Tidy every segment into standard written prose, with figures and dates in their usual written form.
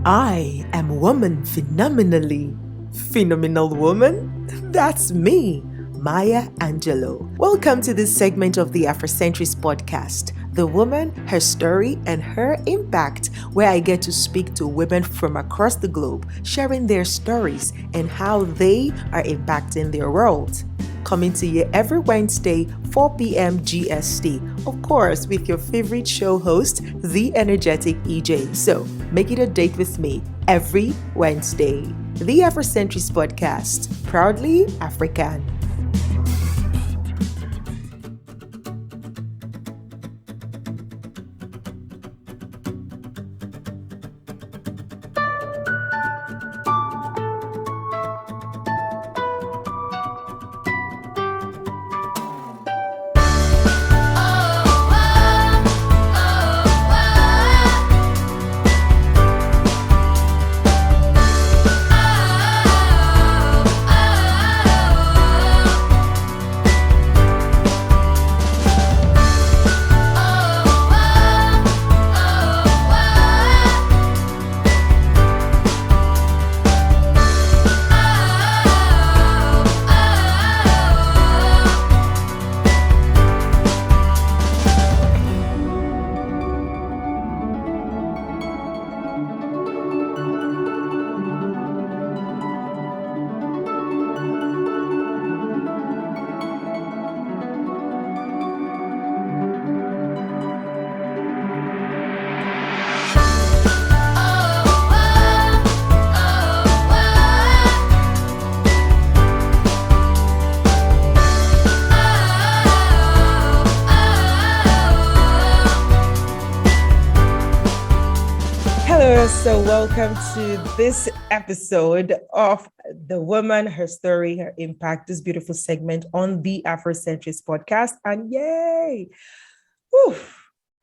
I am woman phenomenally. Phenomenal woman? That's me, Maya Angelou. Welcome to this segment of the Afrocentrist podcast, The Woman, Her Story, and Her Impact, where I get to speak to women from across the globe, sharing their stories and how they are impacting their world. Coming to you every Wednesday, 4 p.m. GST. Of course, with your favorite show host, the energetic EJ. So make it a date with me every Wednesday. The Afrocentrist Podcast, proudly African. Hello, so welcome to this episode of The Woman, Her Story, Her Impact, this beautiful segment on the Afrocentrist podcast. And yay! Whew,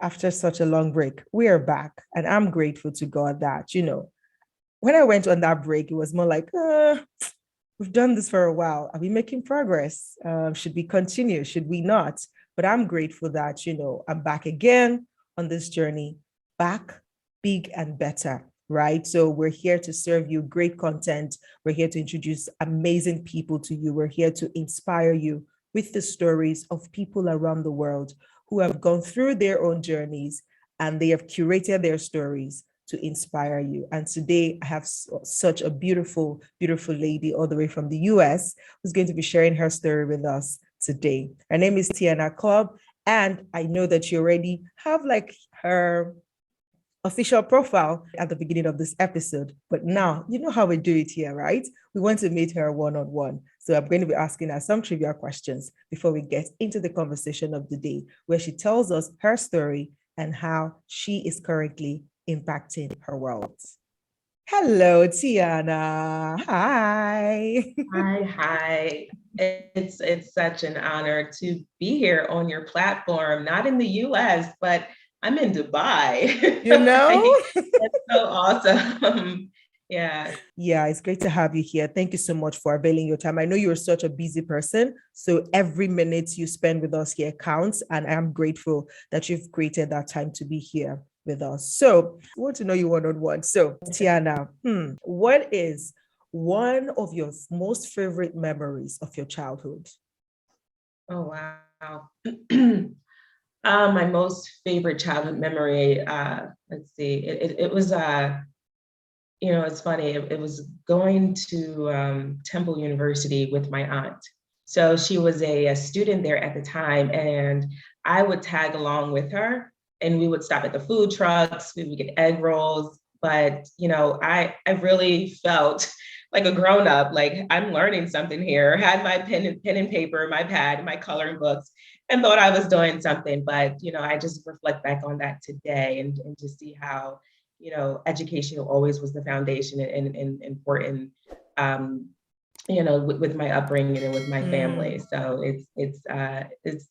after such a long break, we are back. And I'm grateful to God that, when I went on that break, it was more like, we've done this for a while. Are we making progress? Should we continue? Should we not? But I'm grateful that, I'm back again on this journey, back big and better, right? So we're here to serve you great content. We're here to introduce amazing people to you. We're here to inspire you with the stories of people around the world who have gone through their own journeys and they have curated their stories to inspire you. And today I have such a beautiful, beautiful lady all the way from the US who's going to be sharing her story with us today. Her name is Tiana Clubb. And I know that you already have like her official profile at the beginning of this episode. But now, you know how we do it here, right? We want to meet her one-on-one. So I'm going to be asking her some trivia questions before we get into the conversation of the day, where she tells us her story and how she is currently impacting her world. Hello, Tiana. Hi. Hi. It's such an honor to be here on your platform, not in the US, but I'm in Dubai. That's so awesome. Yeah. Yeah, it's great to have you here. Thank you so much for availing your time. I know you're such a busy person, so every minute you spend with us here counts, and I'm grateful that you've created that time to be here with us. So, I want to know you one-on-one. So, Tiana, what is one of your most favorite memories of your childhood? Oh, wow. My most favorite childhood memory, let's see, it was, it's funny, it was going to Temple University with my aunt. So she was a student there at the time, and I would tag along with her, and we would stop at the food trucks, we would get egg rolls. But, I really felt like a grown up, like I'm learning something here, had my pen and paper, my pad, my coloring books, and thought I was doing something. But, I just reflect back on that today and to see how, education always was the foundation and important, with my upbringing and with my family. So it's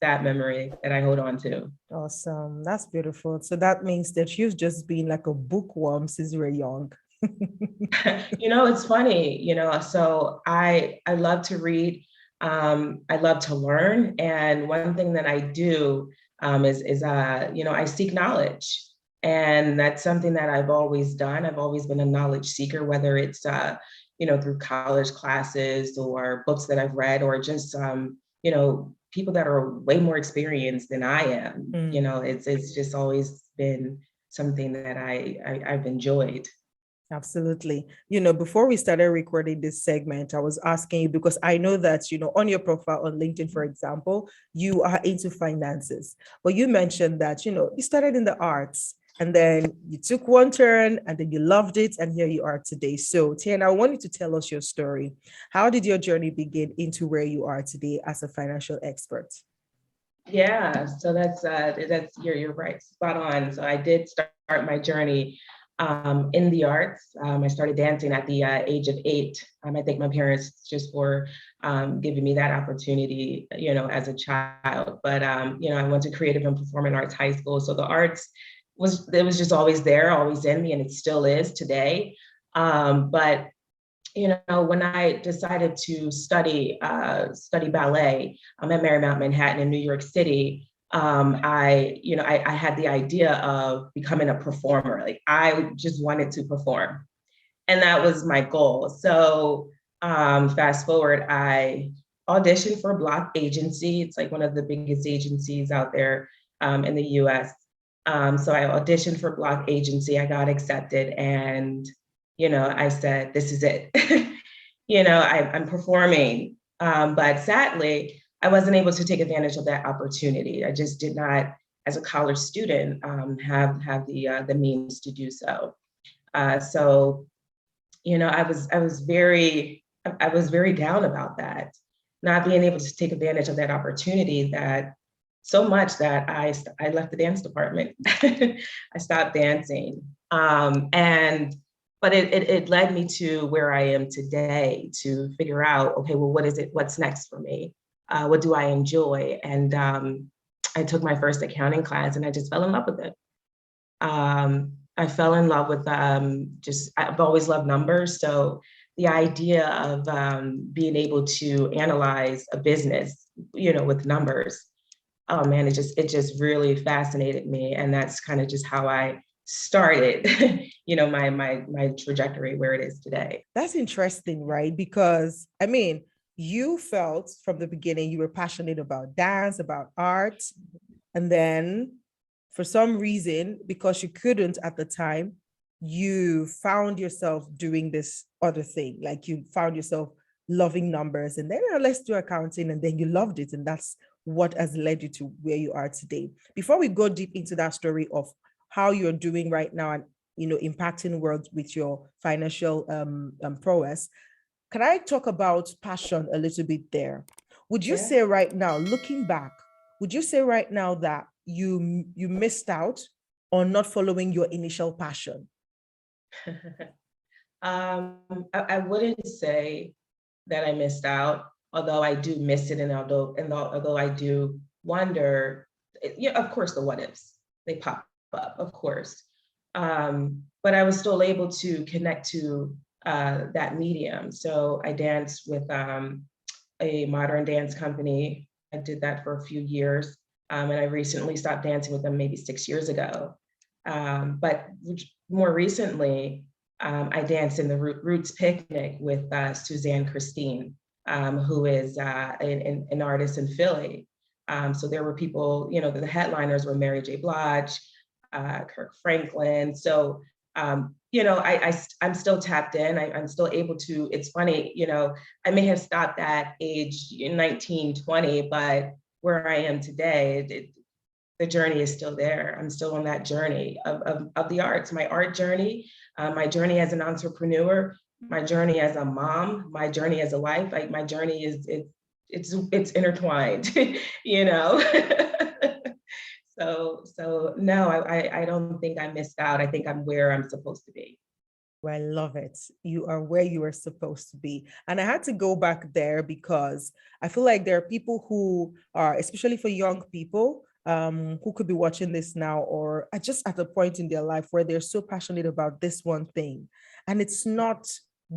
that memory that I hold on to. Awesome. That's beautiful. So that means that you've just been like a bookworm since you were young. It's funny, so I love to read. I love to learn. And one thing that I do is I seek knowledge. And that's something that I've always done. I've always been a knowledge seeker, whether it's, through college classes or books that I've read, or just, people that are way more experienced than I am. It's just always been something that I've enjoyed. Absolutely. Before we started recording this segment, I was asking you because I know that, on your profile on LinkedIn, for example, you are into finances. But you mentioned that, you started in the arts and then you took one turn and then you loved it. And here you are today. So, Tiana, I want you to tell us your story. How did your journey begin into where you are today as a financial expert? Yeah, so that's you're right, spot on. So I did start my journey in the arts. I started dancing at the age of 8. I thank my parents just for giving me that opportunity, as a child. But I went to Creative and Performing Arts High School, so the arts was just always there, always in me, and it still is today. But when I decided to study ballet, I'm at Marymount Manhattan in New York City. I had the idea of becoming a performer. Like I just wanted to perform, and that was my goal. So fast forward, I auditioned for Block Agency. It's like one of the biggest agencies out there in the U.S. So I auditioned for Block Agency. I got accepted, and I said, "This is it." I'm performing, but sadly, I wasn't able to take advantage of that opportunity. I just did not, as a college student, have the means to do so. So, I was very down about that, not being able to take advantage of that opportunity, that so much that I left the dance department. I stopped dancing, and but it led me to where I am today, to figure out, okay, well, what's next for me? What do I enjoy? And I took my first accounting class and I just fell in love with it. I fell in love with I've always loved numbers. So the idea of being able to analyze a business, with numbers, oh man, it just really fascinated me. And that's kind of just how I started, my trajectory where it is today. That's interesting, right? Because you felt from the beginning you were passionate about dance, about art, and then for some reason, because you couldn't at the time, you found yourself doing this other thing. Like you found yourself loving numbers, and then let's do accounting, and then you loved it, and that's what has led you to where you are today. Before we go deep into that story of how you're doing right now and impacting the world with your financial prowess, can I talk about passion a little bit there? Would you say right now, looking back, would you say right now that you missed out on not following your initial passion? I wouldn't say that I missed out, although I do miss it, and although I do wonder, of course, the what ifs, they pop up, of course. But I was still able to connect to that medium. So I danced with a modern dance company. I did that for a few years. And I recently stopped dancing with them maybe 6 years ago. But more recently, I danced in the Roots Picnic with Suzanne Christine, who is an artist in Philly. So there were people, the headliners were Mary J. Blige, Kirk Franklin. So, I'm still tapped in. I'm still able to, it's funny, I may have stopped at age 19, 20, but where I am today, the journey is still there. I'm still on that journey of the arts, my art journey, my journey as an entrepreneur, my journey as a mom, my journey as a wife. Like my journey it's intertwined, you know. So no, I don't think I missed out. I think I'm where I'm supposed to be. Well, I love it. You are where you are supposed to be. And I had to go back there because I feel like there are people who are, especially for young people, who could be watching this now or are just at a point in their life where they're so passionate about this one thing and it's not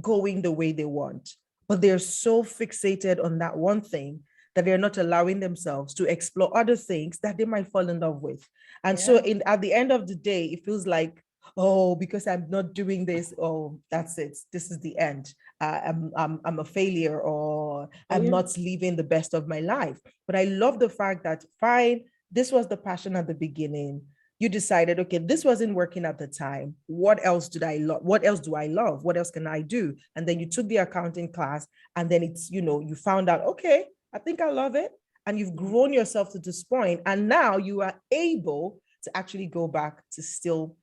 going the way they want, but they're so fixated on that one thing that they're not allowing themselves to explore other things that they might fall in love with. And Yeah. so at the end of the day, it feels like, oh, because I'm not doing this, oh, that's it. This is the end. I'm a failure, or I'm Yeah. not living the best of my life. But I love the fact that, fine, this was the passion at the beginning. You decided, okay, this wasn't working at the time. What else did I love? What else do I love? What else can I do? And then you took the accounting class, and then it's, you found out, okay, I think I love it. And you've grown yourself to this point, and now you are able to actually go back to still,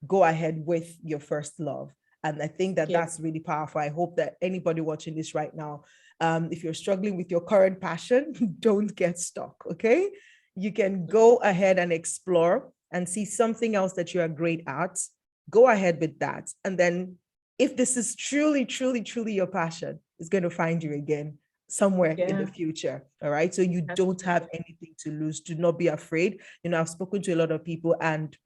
go ahead with your first love. And I think that Yeah. that's really powerful. I hope that anybody watching this right now, if you're struggling with your current passion, don't get stuck, okay? You can go ahead and explore and see something else that you are great at. Go ahead with that. And then if this is truly, truly, truly your passion, it's going to find you again somewhere in the Yeah. future. All right. So you don't have anything to lose. Do not be afraid. I've spoken to a lot of people, and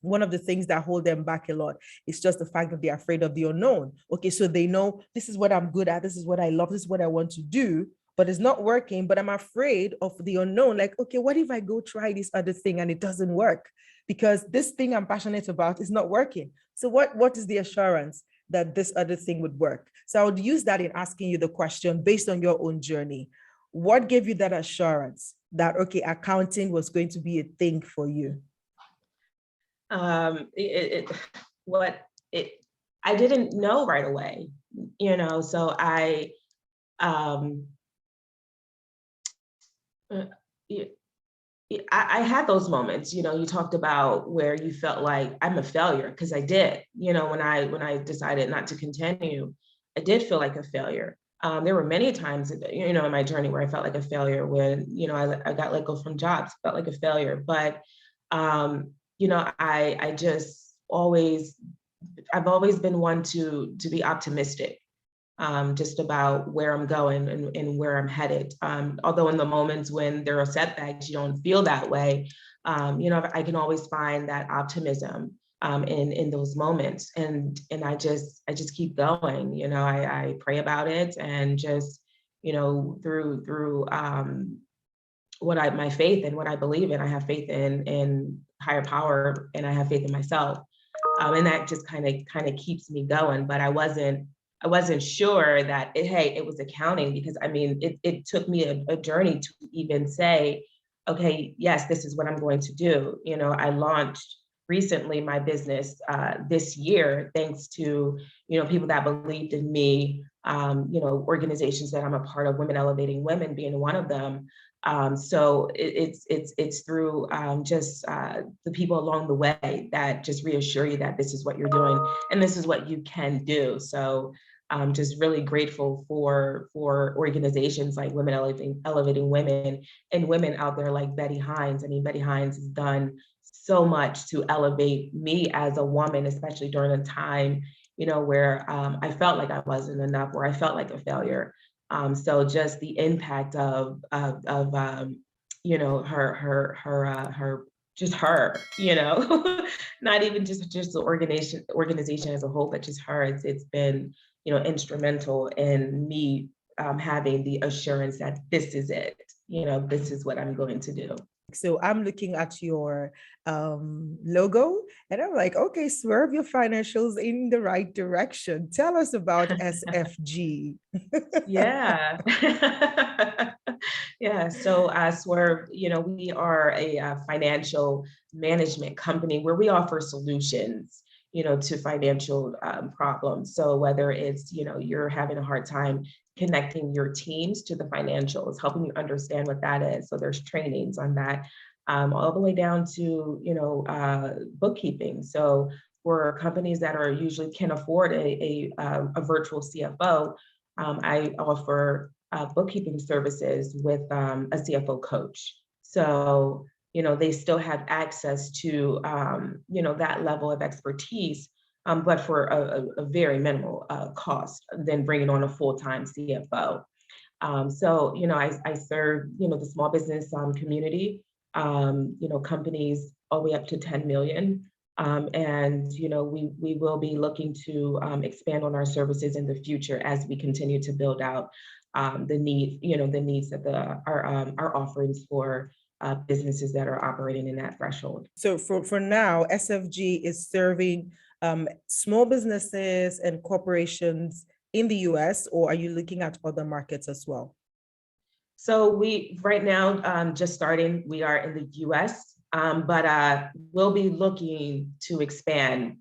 one of the things that hold them back a lot is just the fact that they're afraid of the unknown. Okay, so they know this is what I'm good at, this is what I love, this is what I want to do, but it's not working. But I'm afraid of the unknown. Like, okay, what if I go try this other thing and it doesn't work? Because this thing I'm passionate about is not working. So what is the assurance that this other thing would work? So I would use that in asking you the question based on your own journey. What gave you that assurance that, okay, accounting was going to be a thing for you? um it, it what it I didn't know right away, so um uh, y- I had those moments. You talked about where you felt like I'm a failure, because I did. When I decided not to continue, I did feel like a failure. There were many times, in my journey where I felt like a failure. When I got let go from jobs, felt like a failure. But I just I've always been one to be optimistic, just about where I'm going and where I'm headed. Although in the moments when there are setbacks, you don't feel that way. I can always find that optimism in those moments, and I just keep going. I pray about it, and just through my faith and what I believe in. I have faith in higher power, and I have faith in myself, and that just kind of keeps me going. But I wasn't sure that it was accounting, because I mean it took me a journey to even say, okay, yes, this is what I'm going to do. I launched recently my business this year, thanks to people that believed in me, organizations that I'm a part of, Women Elevating Women being one of them. So it's through just the people along the way that just reassure you that this is what you're doing and this is what you can do. So I'm just really grateful for organizations like Women Elevating Women, and women out there like Betty Hines. I mean, Betty Hines has done so much to elevate me as a woman, especially during a time where I felt like I wasn't enough, where I felt like a failure. So just the impact of her just her, not even just the organization as a whole, but just her. It's been instrumental in me having the assurance that this is it. This is what I'm going to do. So I'm looking at your logo, and I'm like, okay, Swerve your financials in the right direction. Tell us about SFG. Yeah. Yeah. So, Swerve, we are a financial management company where we offer solutions, to financial problems. So whether it's, you're having a hard time connecting your teams to the financials, helping you understand what that is. So there's trainings on that, all the way down to, bookkeeping. So for companies that are usually can afford a virtual CFO, I offer bookkeeping services with a CFO coach. So, they still have access to, that level of expertise, but for a very minimal cost than bringing on a full-time CFO. So, I serve, the small business community, companies all the way up to 10 million. And we will be looking to expand on our services in the future as we continue to build out the needs that our offerings for businesses that are operating in that threshold. So for now, SFG is serving small businesses and corporations in the US, or are you looking at other markets as well? So we right now, just starting, we are in the US, but we'll be looking to expand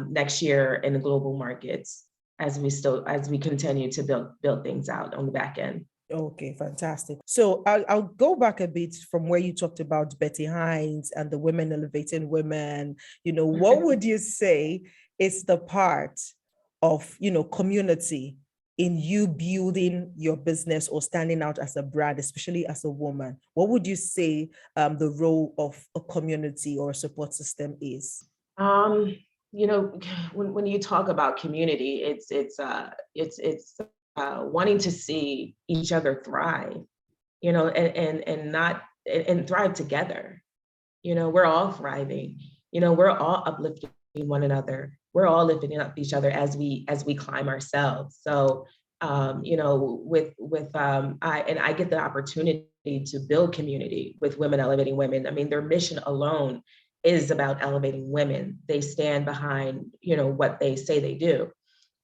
next year in the global markets as we continue to build things out on the back end. Okay, fantastic. So I'll go back a bit from where you talked about Betty Hines and the women elevating women. What would you say is the part of, community in you building your business or standing out as a brand, especially as a woman? What would you say the role of a community or a support system is? Um, when you talk about community, it's wanting to see each other thrive, and not and thrive together. We're all thriving. We're all uplifting one another. We're all lifting up each other as we climb ourselves. So, I get the opportunity to build community with Women Elevating Women. I mean, their mission alone is about elevating women. They stand behind, what they say they do.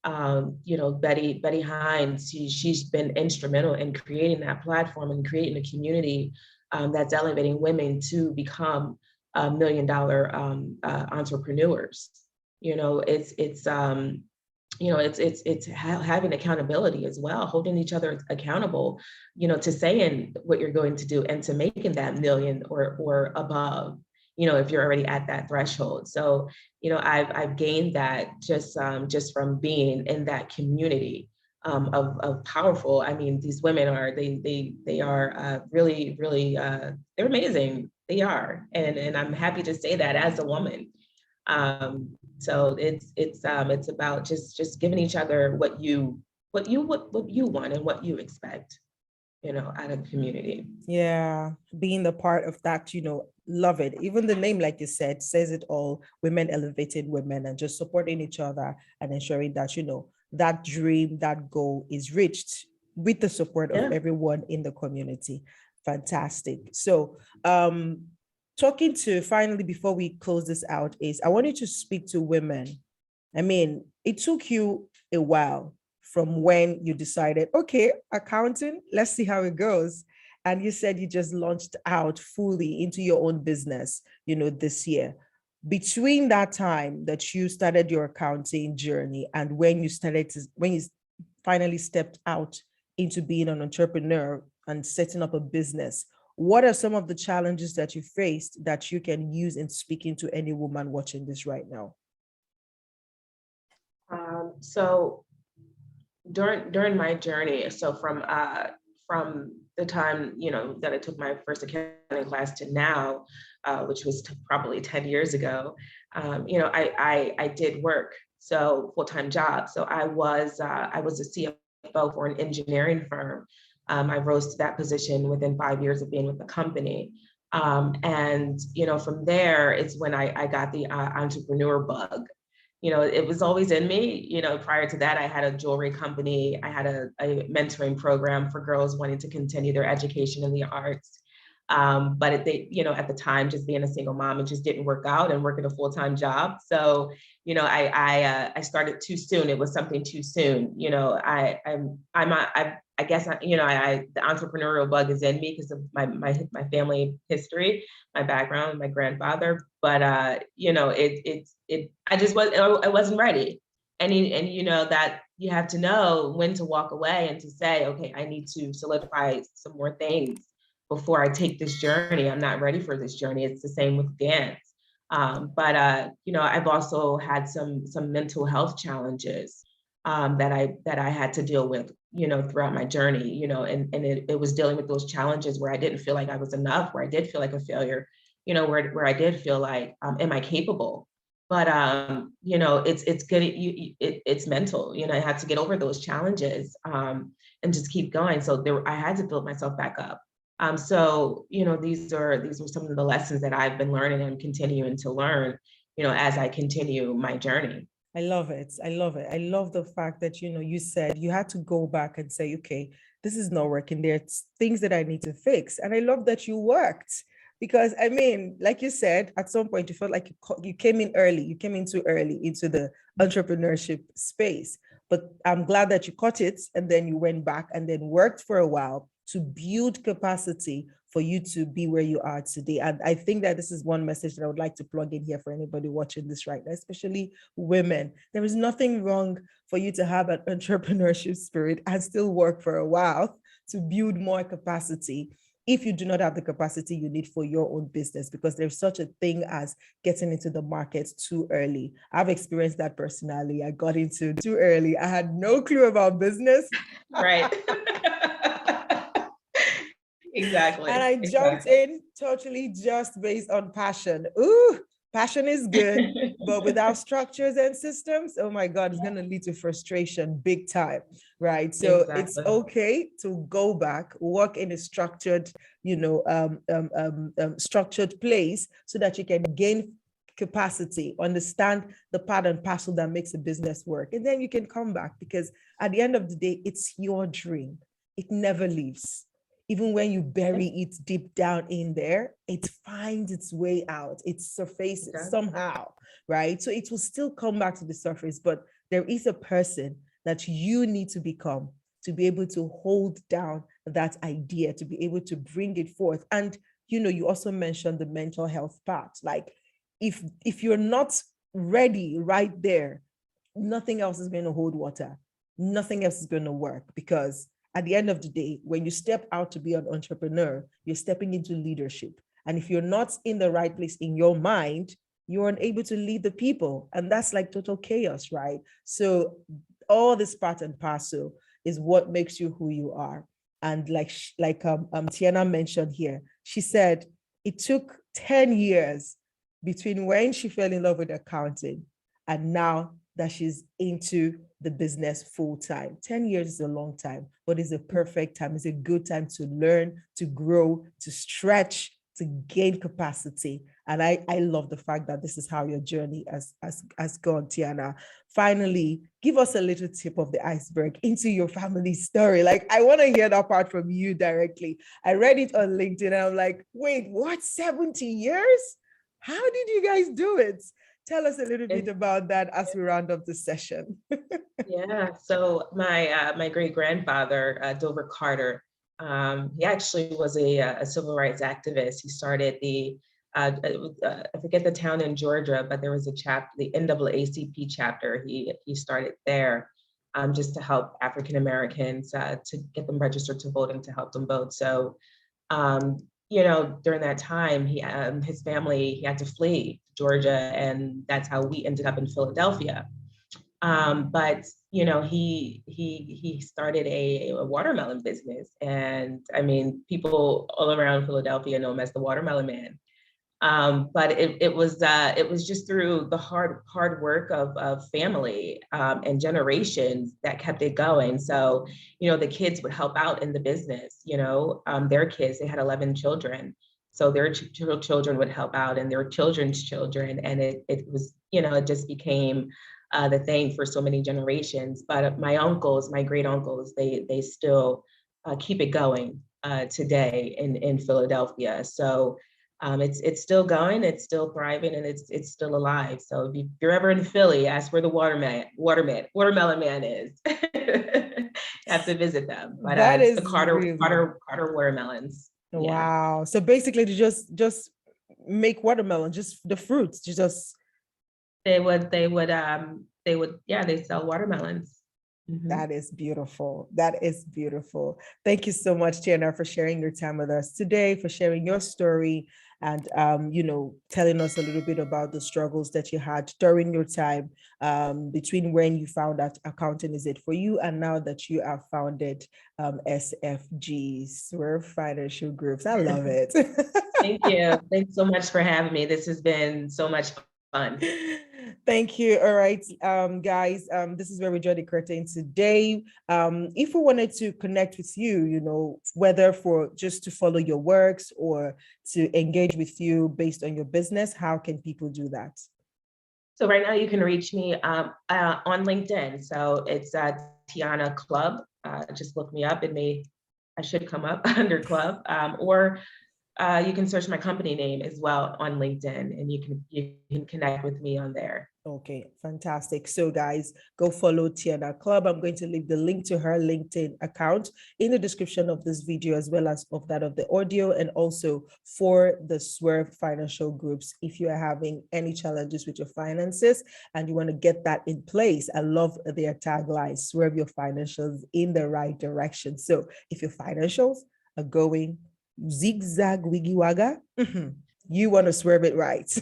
Betty Hines, she's been instrumental in creating that platform and creating a community that's elevating women to become $1 million entrepreneurs. It's having accountability as well, holding each other accountable, to saying what you're going to do and to making that million or above, if you're already at that threshold. So, I've gained that just from being in that community of powerful. I mean, these women they are really, really, they're amazing. They are, and I'm happy to say that as a woman. So it's about just giving each other what you want and what you expect, out of the community. Yeah, being the part of that, love it. Even the name, like you said, says it all. Women elevated women, and just supporting each other and ensuring that, that dream, that goal is reached with the support of everyone in the community. Fantastic. So, talking to finally, before we close this out, is I want you to speak to women. I mean, it took you a while from when you decided, okay, accounting, let's see how it goes. And you said you just launched out fully into your own business, this year. Between that time that you started your accounting journey and when you finally stepped out into being an entrepreneur and setting up a business, what are some of the challenges that you faced that you can use in speaking to any woman watching this right now? So during my journey, so from the time that I took my first accounting class to now, which was probably 10 years ago, I did work, so full-time job. So I was a CFO for an engineering firm. I rose to that position within 5 years of being with the company. And from there, it's when I got the entrepreneur bug. It was always in me. Prior to that, I had a jewelry company. I had a mentoring program for girls wanting to continue their education in the arts. But at the time, just being a single mom, it just didn't work out, and working a full-time job. So, I started too soon. It was something too soon. I guess the entrepreneurial bug is in me because of my family history, my background, my grandfather. But I wasn't ready, and that you have to know when to walk away and to say, okay, I need to solidify some more things before I take this journey. I'm not ready for this journey. It's the same with dance. But I've also had some mental health challenges that I had to deal with, throughout my journey, and it was dealing with those challenges where I didn't feel like I was enough, where I did feel like a failure, where I did feel like, am I capable? But it's good. It's mental. I had to get over those challenges and just keep going. So I had to build myself back up. So these were some of the lessons that I've been learning and continuing to learn, as I continue my journey. I love it. I love it. I love the fact that, you said you had to go back and say, okay, this is not working. There's things that I need to fix. And I love that you worked because I mean, like you said, at some point you felt like you came in early, you came in too early into the entrepreneurship space. But I'm glad that you caught it and then you went back and then worked for a while to build capacity for you to be where you are today. And I think that this is one message that I would like to plug in here for anybody watching this right now, especially women. There is nothing wrong for you to have an entrepreneurship spirit and still work for a while to build more capacity if you do not have the capacity you need for your own business, because there's such a thing as getting into the market too early. I've experienced that personally. I got into too early. I had no clue about business. Right. And Exactly. I jumped Exactly. in totally just based on passion. Ooh, passion is good, but without structures and systems, oh my God, it's going to lead to frustration big time, right? So it's Exactly. okay to go back, work in a structured, structured place so that you can gain capacity, understand the part and parcel that makes a business work. And then you can come back because at the end of the day, it's your dream. It never leaves. Even when you bury it deep down in there, it finds its way out, it surfaces Okay. somehow, right? So it will still come back to the surface, but there is a person that you need to become to be able to hold down that idea, to be able to bring it forth. And you also mentioned the mental health part. Like if you're not ready right there, nothing else is going to hold water. Nothing else is going to work because at the end of the day, when you step out to be an entrepreneur, you're stepping into leadership. And if you're not in the right place in your mind, you're unable to lead the people. And that's like total chaos, right? So all this part and parcel is what makes you who you are. And like Tiana mentioned here, she said it took 10 years between when she fell in love with accounting and now that she's into the business full time. 10 years is a long time, but it's a perfect time. It's a good time to learn, to grow, to stretch, to gain capacity. And I love the fact that this is how your journey has gone, Tiana. Finally, give us a little tip of the iceberg into your family story. Like, I want to hear that part from you directly. I read it on LinkedIn and I'm like, wait, what? 70 years? How did you guys do it? Tell us a little bit And about that as we round up the session. yeah, so my great grandfather, Dover Carter, he actually was a civil rights activist. He started I forget the town in Georgia, but there was a chapter, the NAACP chapter. He started there, just to help African Americans, to get them registered to vote and to help them vote. So um, during that time, his family, he had to flee Georgia, and that's how we ended up in Philadelphia. But he started a watermelon business, and I mean, people all around Philadelphia know him as the Watermelon Man. But it was just through the hard work of family, and generations that kept it going. So the kids would help out in the business. Their kids, they had 11 children, so their children would help out, and their children's children, and it was it just became the thing for so many generations. But my uncles, my great uncles, they still keep it going today in Philadelphia. So it's still going, it's still thriving, and it's still alive. So if you're ever in Philly, ask where the Watermelon Man is. You have to visit them. But That it's the is Carter really Carter Carter watermelons. Yeah. wow. So basically, to just make watermelon, just the fruits, just Yeah, they sell watermelons. Mhm. that is beautiful. That is beautiful. Thank you so much, Tiana, for sharing your time with us today, for sharing your story, and telling us a little bit about the struggles that you had during your time, between when you found out accounting is it for you and now that you have founded SFG, Swerve Financial Groups. I love it. Thank you. Thanks so much for having me. This has been so much fun. Thank you. All right, guys, this is where we draw the curtain today. If we wanted to connect with you, whether for just to follow your works or to engage with you based on your business, how can people do that? So right now you can reach me on LinkedIn. So it's Tiana Clubb, just look me up. I should come up under Clubb, or you can search my company name as well on LinkedIn, and you can connect with me on there. Okay, fantastic. So guys, go follow Tiana Clubb. I'm going to leave the link to her LinkedIn account in the description of this video, as well as of that of the audio, and also for the Swerve financial groups. If you are having any challenges with your finances and you want to get that in place, I love their tagline, Swerve your financials in the right direction. So if your financials are going zigzag, wiggy wagga, you want to swerve it right.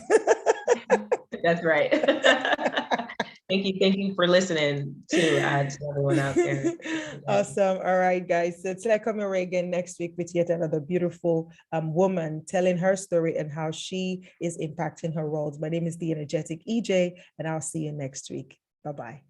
That's right. Thank you for listening to everyone out there. Awesome. All right, guys. So till I come your way again next week with yet another beautiful woman telling her story and how she is impacting her roles. My name is the energetic EJ, and I'll see you next week. Bye-bye.